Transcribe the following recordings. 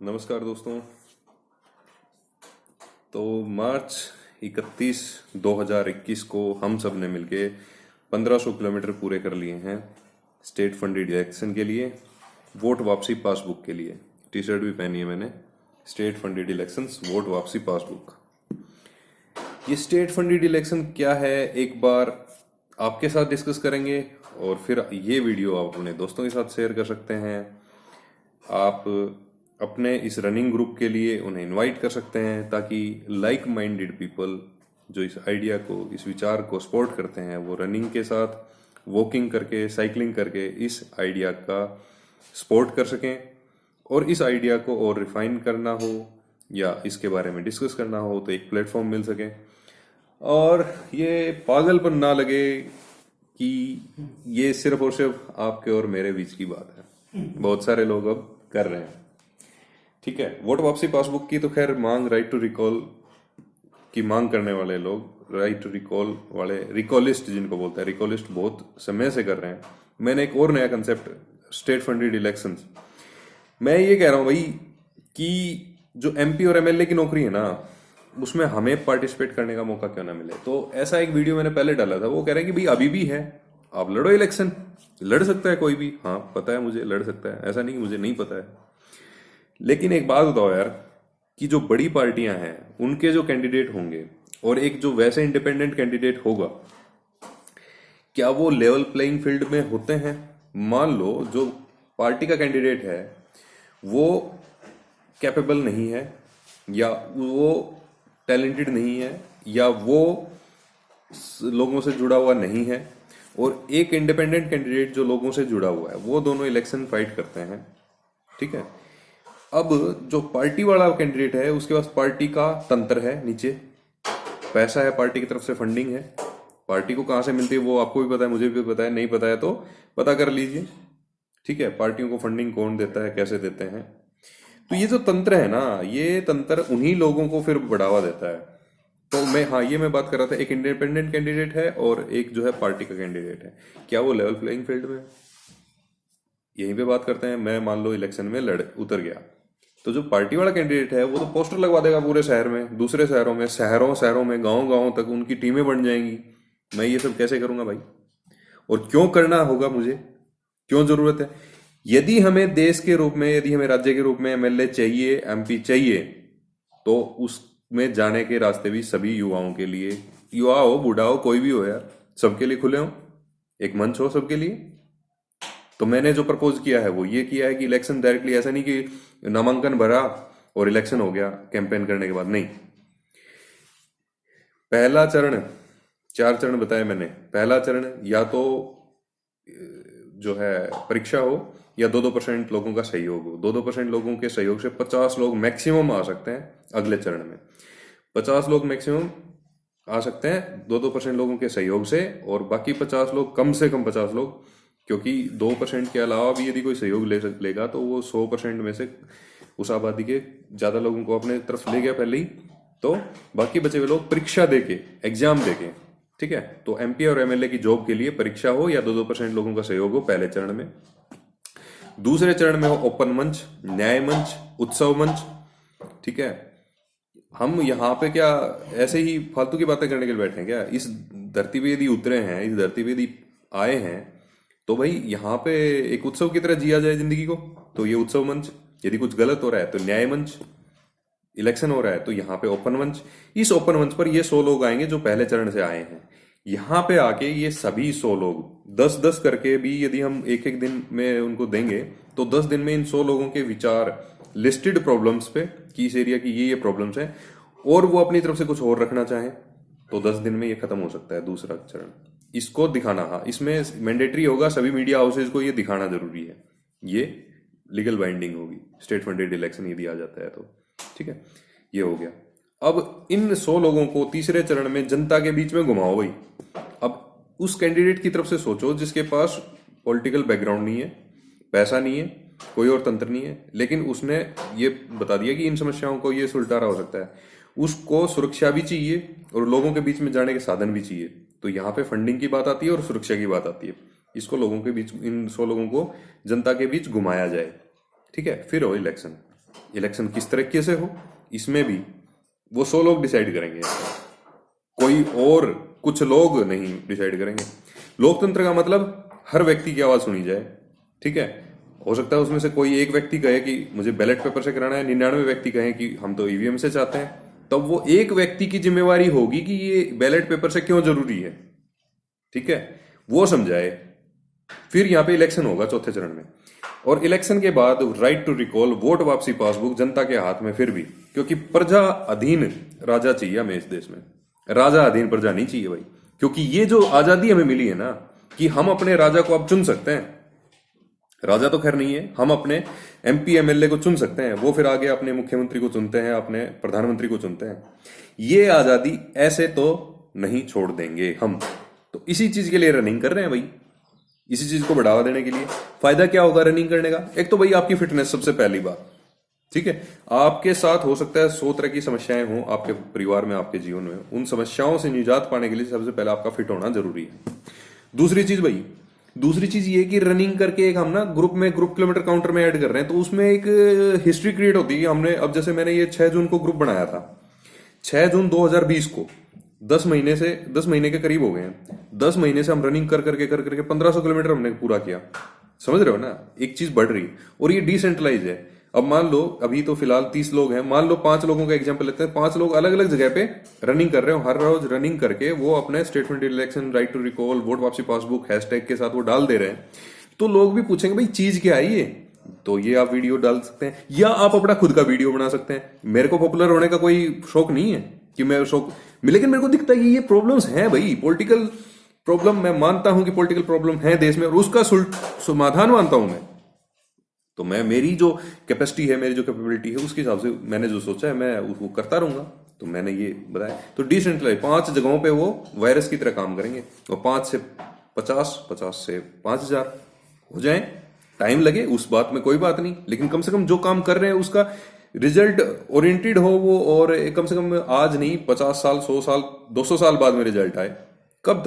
नमस्कार दोस्तों। तो मार्च 31 2021 को हम सब ने मिलके 1500 किलोमीटर पूरे कर लिए हैं स्टेट फंडेड इलेक्शन के लिए, वोट वापसी पासबुक के लिए। टी शर्ट भी पहनी है मैंने, स्टेट फंडेड इलेक्शंस वोट वापसी पासबुक। ये स्टेट फंडेड इलेक्शन क्या है एक बार आपके साथ डिस्कस करेंगे और फिर ये वीडियो आप अपने दोस्तों के साथ शेयर कर सकते हैं। आप अपने इस रनिंग ग्रुप के लिए उन्हें इनवाइट कर सकते हैं ताकि लाइक माइंडेड पीपल जो इस आइडिया को, इस विचार को सपोर्ट करते हैं, वो रनिंग के साथ वॉकिंग करके, साइकिलिंग करके इस आइडिया का सपोर्ट कर सकें और इस आइडिया को और रिफाइन करना हो या इसके बारे में डिस्कस करना हो तो एक प्लेटफॉर्म मिल सके और ये पागलपन ना लगे कि ये सिर्फ और सिर्फ आपके और मेरे बीच की बात है। बहुत सारे लोग अब कर रहे हैं। ठीक है, वोट वापसी पासबुक की तो खैर मांग, राइट टू रिकॉल की मांग करने वाले लोग, राइट टू रिकॉल वाले, रिकॉलिस्ट जिनको बोलते हैं, रिकॉलिस्ट बहुत समय से कर रहे हैं। मैंने एक और नया कंसेप्ट, स्टेट फंडेड इलेक्शंस, मैं ये कह रहा हूं भाई कि जो एमपी और एमएलए की नौकरी है ना, उसमें हमें पार्टिसिपेट करने का मौका क्यों ना मिले। तो ऐसा एक वीडियो मैंने पहले डाला था, वो कह रहे हैं कि भाई अभी भी है, आप लड़ो इलेक्शन, लड़ सकता है कोई भी। हाँ पता है मुझे, लड़ सकता है, ऐसा नहीं कि मुझे नहीं पता है। लेकिन एक बात बताओ यार, कि जो बड़ी पार्टियां हैं उनके जो कैंडिडेट होंगे और एक जो वैसे इंडिपेंडेंट कैंडिडेट होगा, क्या वो लेवल प्लेइंग फील्ड में होते हैं? मान लो जो पार्टी का कैंडिडेट है वो कैपेबल नहीं है, या वो टैलेंटेड नहीं है, या वो लोगों से जुड़ा हुआ नहीं है, और एक इंडिपेंडेंट कैंडिडेट जो लोगों से जुड़ा हुआ है, वो दोनों इलेक्शन फाइट करते हैं। ठीक है, अब जो पार्टी वाला कैंडिडेट है उसके पास पार्टी का तंत्र है, नीचे पैसा है, पार्टी की तरफ से फंडिंग है। पार्टी को कहां से मिलती है वो आपको भी पता है, मुझे भी पता है, नहीं पता है तो पता कर लीजिए। ठीक है, पार्टियों को फंडिंग कौन देता है, कैसे देते हैं। तो ये जो तंत्र है ना, ये तंत्र उन्हीं लोगों को फिर बढ़ावा देता है। तो मैं बात कर रहा था, एक इंडिपेंडेंट कैंडिडेट है और एक जो है पार्टी का कैंडिडेट है, क्या वो लेवल प्लेइंग फील्ड में? यहीं पे बात करते हैं। मैं मान लो इलेक्शन में उतर गया, तो जो पार्टी वाला कैंडिडेट है वो तो पोस्टर लगवा देगा पूरे शहर में, दूसरे शहरों में, शहरों में, गांव तक उनकी टीमें बन जाएंगी। मैं ये सब कैसे करूंगा भाई? और क्यों करना होगा मुझे, क्यों जरूरत है? यदि हमें देश के रूप में, यदि हमें राज्य के रूप में एमएलए चाहिए, एमपी चाहिए, तो उसमें जाने के रास्ते भी सभी युवाओं के लिए, युवा हो, बूढ़ा हो, कोई भी हो यार, सबके लिए खुले हो, एक मंच हो सबके लिए। तो मैंने जो प्रपोज किया है वो ये किया है कि इलेक्शन डायरेक्टली, ऐसा नहीं कि नामांकन भरा और इलेक्शन हो गया कैंपेन करने के बाद, नहीं। पहला चरण, 4 चरण बताए मैंने। पहला चरण या तो जो है परीक्षा हो, या 2-2% लोगों का सहयोग हो। 2-2% लोगों के सहयोग से 50 लोग मैक्सिमम आ सकते हैं अगले चरण में। 50 लोग मैक्सिमम आ सकते हैं 2-2% लोगों के सहयोग से, और बाकी 50 लोग, कम से कम 50 लोग, क्योंकि 2% के अलावा भी यदि कोई सहयोग लेगा तो वो 100% में से उस आबादी के ज्यादा लोगों को अपने तरफ ले गया पहले ही, तो बाकी बचे हुए लोग परीक्षा देके, एग्जाम देके। ठीक है, तो एमपी और एमएलए की जॉब के लिए परीक्षा हो या 2-2% लोगों का सहयोग हो पहले चरण में। दूसरे चरण में हो ओपन मंच, न्याय मंच, उत्सव मंच। ठीक है, हम यहाँ पे क्या ऐसे ही फालतू की बातें करने के लिए बैठे हैं क्या? इस धरती पे यदि उतरे हैं, इस धरती पे यदि आए हैं, तो भाई यहाँ पे एक उत्सव की तरह जिया जाए जिंदगी को। तो ये उत्सव मंच, यदि कुछ गलत हो रहा है तो न्याय मंच, इलेक्शन हो रहा है तो यहाँ पे ओपन मंच। इस ओपन मंच पर ये 100 लोग आएंगे जो पहले चरण से आए हैं। यहाँ पे आके ये सभी 100 लोग 10-10 करके भी यदि हम एक एक दिन में उनको देंगे, तो 10 दिन में इन 100 लोगों के विचार लिस्टेड प्रॉब्लम्स पे, कि इस एरिया की ये प्रॉब्लम्स हैं, और वो अपनी तरफ से कुछ और रखना चाहें, तो 10 दिन में ये खत्म हो सकता है दूसरा चरण। इसको दिखाना, हाँ इसमें मैंडेटरी होगा, सभी मीडिया हाउसेज को ये दिखाना जरूरी है, ये लीगल बाइंडिंग होगी स्टेट फंडेड इलेक्शन यदि आ जाता है तो। ठीक है, ये हो गया। अब इन 100 लोगों को तीसरे चरण में जनता के बीच में घुमाओ भाई। अब उस कैंडिडेट की तरफ से सोचो जिसके पास पॉलिटिकल बैकग्राउंड नहीं है, पैसा नहीं है, कोई और तंत्र नहीं है, लेकिन उसने ये बता दिया कि इन समस्याओं को ये सुलटारा हो सकता है। उसको सुरक्षा भी चाहिए और लोगों के बीच में जाने के साधन भी चाहिए। तो यहाँ पे फंडिंग की बात आती है और सुरक्षा की बात आती है। इसको लोगों के बीच, इन 100 लोगों को जनता के बीच घुमाया जाए। ठीक है, फिर हो इलेक्शन। इलेक्शन किस तरीके से हो, इसमें भी वो 100 लोग डिसाइड करेंगे, कोई और कुछ लोग नहीं डिसाइड करेंगे। लोकतंत्र का मतलब हर व्यक्ति की आवाज सुनी जाए, ठीक है। हो सकता है उसमें से कोई एक व्यक्ति कहे कि मुझे बैलेट पेपर से कराना है, 99 व्यक्ति कहें कि हम तो ईवीएम से चाहते हैं, तब वो एक व्यक्ति की जिम्मेवारी होगी कि ये बैलेट पेपर से क्यों जरूरी है, ठीक है, वो समझाए। फिर यहाँ पे इलेक्शन होगा चौथे चरण में, और इलेक्शन के बाद राइट टू रिकॉल, वोट वापसी पासबुक जनता के हाथ में फिर भी, क्योंकि प्रजा अधीन राजा चाहिए हमें इस देश में, राजा अधीन प्रजा नहीं चाहिए भाई। क्योंकि ये जो आजादी हमें मिली है ना, कि हम अपने राजा को अब चुन सकते हैं, राजा तो खैर नहीं है, हम अपने एमपी एमएलए को चुन सकते हैं, वो फिर आगे अपने मुख्यमंत्री को चुनते हैं, अपने प्रधानमंत्री को चुनते हैं। ये आजादी ऐसे तो नहीं छोड़ देंगे हम, तो इसी चीज के लिए रनिंग कर रहे हैं भाई, इसी चीज को बढ़ावा देने के लिए। फायदा क्या होगा रनिंग करने का? एक तो भाई आपकी फिटनेस, सबसे पहली बात, ठीक है। आपके साथ हो सकता है 100 तरह की समस्याएं हो आपके परिवार में, आपके जीवन में, उन समस्याओं से निजात पाने के लिए सबसे पहले आपका फिट होना जरूरी है। दूसरी चीज ये कि रनिंग करके एक हम ना ग्रुप किलोमीटर काउंटर में ऐड कर रहे हैं, तो उसमें एक हिस्ट्री क्रिएट होती है। हमने अब जैसे मैंने ये 6 जून को ग्रुप बनाया था, 6 जून 2020 को, 10 महीने के करीब हो गए हैं। 10 महीने से हम रनिंग कर करके 1500 किलोमीटर हमने पूरा किया। समझ रहे हो ना, एक चीज बढ़ रही है, और ये डिसेंट्रलाइज है। अब मान लो अभी तो फिलहाल 30 लोग हैं, मान लो 5 लोगों का एग्जांपल लेते हैं, 5 लोग अलग अलग जगह पे रनिंग कर रहे हो, हर रोज रनिंग करके वो अपने statement election, right to recall, vote वापसी पासबुक हैशटैग के साथ वो डाल दे रहे हैं। तो लोग भी पूछेंगे भाई चीज क्या है ये, तो ये आप वीडियो डाल सकते हैं, या आप अपना खुद का वीडियो बना सकते हैं। मेरे को पॉपुलर होने का कोई शौक नहीं है कि मैं शौक, लेकिन मेरे को दिखता है कि ये प्रॉब्लम्स हैं भाई, पॉलिटिकल प्रॉब्लम। मैं मानता हूं कि पॉलिटिकल प्रॉब्लम है देश में, और उसका समाधान मानता हूं मैं। तो मैं, मेरी जो कैपेसिटी है, मेरी जो कैपेबिलिटी है, उसके हिसाब से मैंने जो सोचा है मैं उसको करता रहूंगा। तो मैंने ये बताया। तो डिसेंट्रलाइज 5 जगहों पे वो वायरस की तरह काम करेंगे, और 5 से 50, 50 से 5000 हो जाए। टाइम लगे उस बात में कोई बात नहीं, लेकिन कम से कम जो काम कर रहे हैं उसका रिजल्ट ओरिएंटेड हो वो, और कम से कम आज नहीं 50 साल, 100 साल, 200 साल बाद में रिजल्ट आए। कब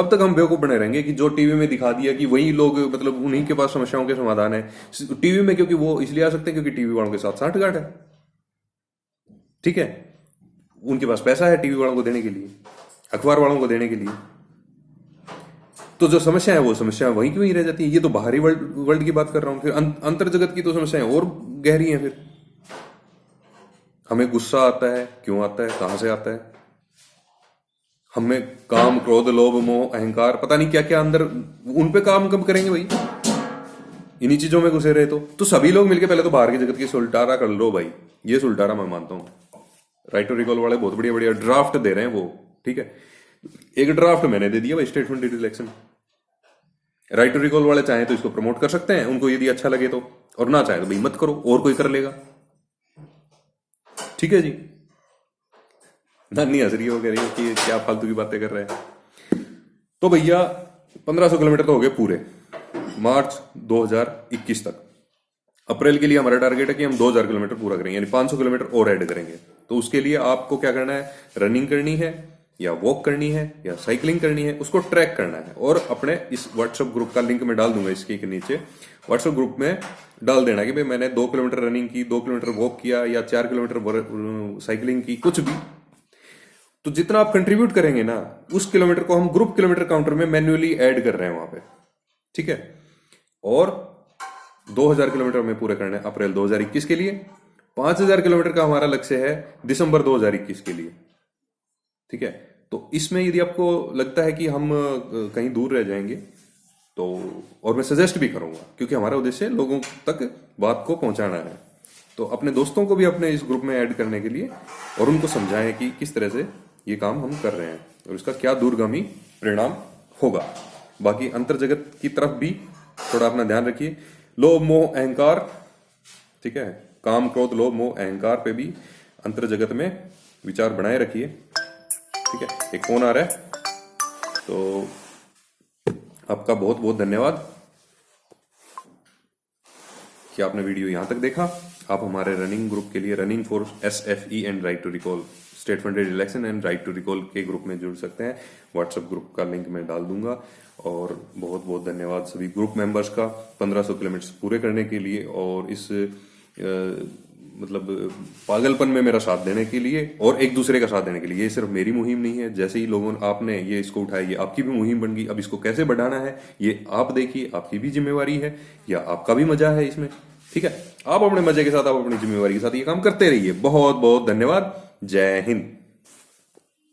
तक हम बेवकूफ बने रहेंगे कि जो टीवी में दिखा दिया कि वही लोग, मतलब उन्हीं के पास समस्याओं के समाधान है टीवी में, क्योंकि वो इसलिए आ सकते हैं क्योंकि टीवी वालों के साथ साठगांठ है, ठीक है। उनके पास पैसा है टीवी वालों को देने के लिए, अखबार वालों को देने के लिए। तो जो समस्या है वो समस्या वहीं की वहीं रह जाती है। ये तो बाहरी वर्ल्ड की बात कर रहा हूं, फिर अंतर जगत की तो समस्याएं और गहरी हैं। फिर हमें गुस्सा आता है, क्यों आता है, कहां से आता है? हमें काम, क्रोध, लोभ, मोह, अहंकार, पता नहीं क्या क्या अंदर, उन पे काम कब करेंगे भाई, इन्हीं चीजों में घुसे रहे तो सभी लोग मिलकर पहले तो बाहर की जगत की सुलटारा कर लो भाई। ये सुलटारा मैं मानता हूं। राइट टू रिकॉल वाले बहुत बढ़िया बढ़िया ड्राफ्ट दे रहे हैं वो, ठीक है। एक ड्राफ्ट मैंने दे दिया भाई, statement election. Right to recall वाले चाहे तो इसको प्रमोट कर सकते हैं, उनको यदि अच्छा लगे तो, और ना चाहे तो भाई मत करो, और कोई कर लेगा, ठीक है जी। नानी हंस रही है, वो कह रही है कि क्या फालतू की बातें कर रहे हैं। तो भैया 1500 किलोमीटर तो हो गए पूरे मार्च 2021 तक। अप्रैल के लिए हमारा टारगेट है कि हम 2000 किलोमीटर पूरा करेंगे, यानी 500 किलोमीटर और ऐड करेंगे। तो उसके लिए आपको क्या करना है, रनिंग करनी है, या वॉक करनी है, या साइकिलिंग करनी है, उसको ट्रैक करना है। और अपने इस व्हाट्सएप ग्रुप का लिंक मैं डाल दूंगा इसके नीचे, व्हाट्सएप ग्रुप में डाल देना कि भाई मैंने 2 किलोमीटर रनिंग की, 2 किलोमीटर वॉक किया, या 4 किलोमीटर साइकिलिंग की, कुछ भी। तो जितना आप कंट्रीब्यूट करेंगे ना, उस किलोमीटर को हम ग्रुप किलोमीटर काउंटर में मैन्युअली ऐड कर रहे हैं वहां पे, ठीक है। और 2000 किलोमीटर में पूरे करने हैं अप्रैल 2021 के लिए। 5000 किलोमीटर का हमारा लक्ष्य है दिसंबर 2021 के लिए, ठीक है। तो इसमें यदि आपको लगता है कि हम कहीं दूर रह जाएंगे तो, और मैं सजेस्ट भी करूंगा, क्योंकि हमारा उद्देश्य लोगों तक बात को पहुंचाना है, तो अपने दोस्तों को भी अपने इस ग्रुप में ऐड करने के लिए, और उनको समझाएं कि किस तरह से ये काम हम कर रहे हैं और इसका क्या दूरगामी परिणाम होगा। बाकी अंतर जगत की तरफ भी थोड़ा अपना ध्यान रखिए। लोभ मोह अहंकार, ठीक है, काम क्रोध लोभ मोह अहंकार पे भी अंतर जगत में विचार बनाए रखिए, ठीक है। एक फोन आ रहा है, तो आपका बहुत बहुत धन्यवाद कि आपने वीडियो यहां तक देखा। आप हमारे रनिंग ग्रुप के लिए, running for SFE and right to recall, state funded election and right to recall के ग्रुप में जुड़ सकते हैं। व्हाट्सएप ग्रुप का लिंक मैं डाल दूंगा। और बहुत बहुत धन्यवाद सभी ग्रुप मेंबर्स का 1500 किलोमीटर पूरे करने के लिए, और इस मतलब पागलपन में मेरा साथ देने के लिए और एक दूसरे का साथ देने के लिए। ये सिर्फ मेरी मुहिम नहीं है, जैसे ही लोगों आपने ये इसको उठाया, ये आपकी भी मुहिम बन गई। अब इसको कैसे बढ़ाना है ये आप देखिए, आपकी भी जिम्मेवारी है या आपका भी मजा है इसमें, ठीक है। आप अपने मजे के साथ, आप अपनी जिम्मेवारी के साथ ये काम करते रहिए। बहुत बहुत धन्यवाद। जय हिंद।